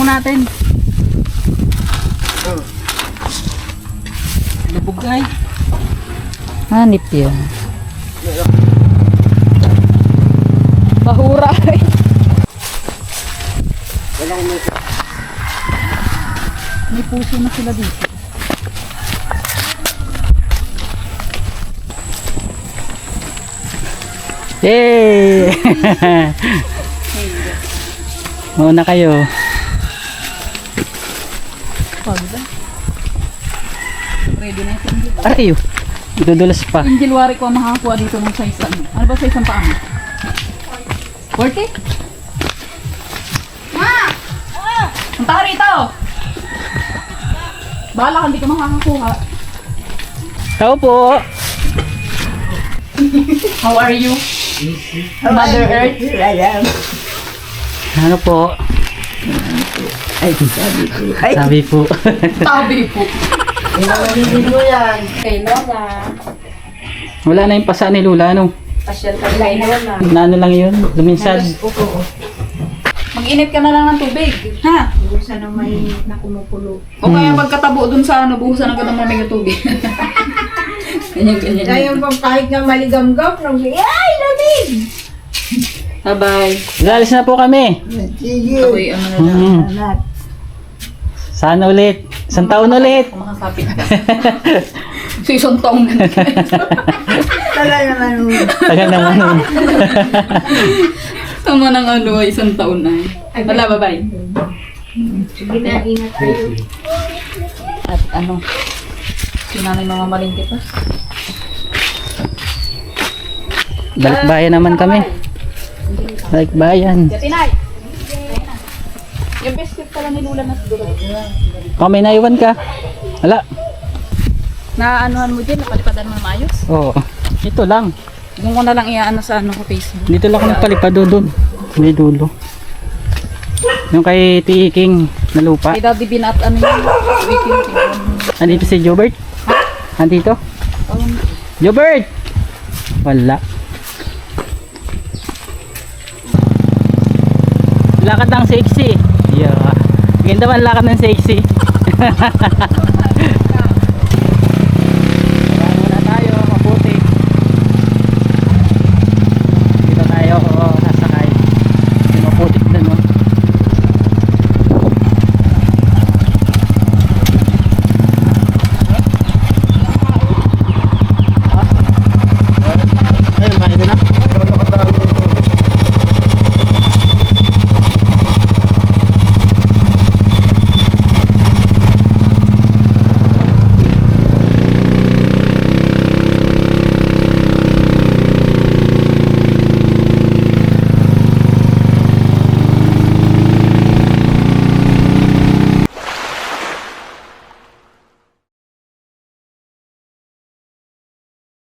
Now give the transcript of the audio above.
natin. Lubog ay. Hanip yun. Bahura ay. May puso na sila dito. Yay! Mauna kayo. Pagda. Ready na yung Aray, dudulas pa. Injilwari ko ang makakuha dito ng size ano. Ano ba size ang paa mo? 40? Ma! Ang tao rito! Bahala ka, hindi ka makakakuha. Tao po. How are you? Mother Earth? Ano po? Sabi po. Tabi po. Kay Lola. Wala na yung pasa ni Lula, no? Pasyal ka kay Lola. Ano lang yun? Luminsad. Mag-init ka na lang ng tubig. Ha? Buhusan ng may nakumukulo. O kaya pagkatabo dun sa ano, buhusan agad ng mamig na tubig. Ganyan. Ngayon po kahit na maligamgam, ay, lamig! Bye-bye. Alis na po kami. Sige. Ako'y ano na lang. Anak. Sana ulit. Isang taon ulit. Kung makasapit ka. So, isang taong na. Tagal naman. Tagal naman nun. Tama ng ano, isang taon na. Wala, bye-bye. Sige na, ingat kayo. At ano, sinanay mamamalingki pa. Balikbayan naman kami. Balikbayan. Yatinay! Yung biscuit pala ni Lula na siguro. Oh, may naiwan ka. Wala. Naanuhan mo dyan, napalipadan mo na maayos. Oo. Ito lang. Doon ko na lang iaano sa ano ko Facebook. Dito lang kami palipado doon. May dulo. Yung kay Tiiking na lupa. Kay Daddy Bin at ano yun, weekend. Andito si Jobert? Andito? Jobert! Wala. Lakad ng sexy. Yeah. Ganda man lakad ng sexy.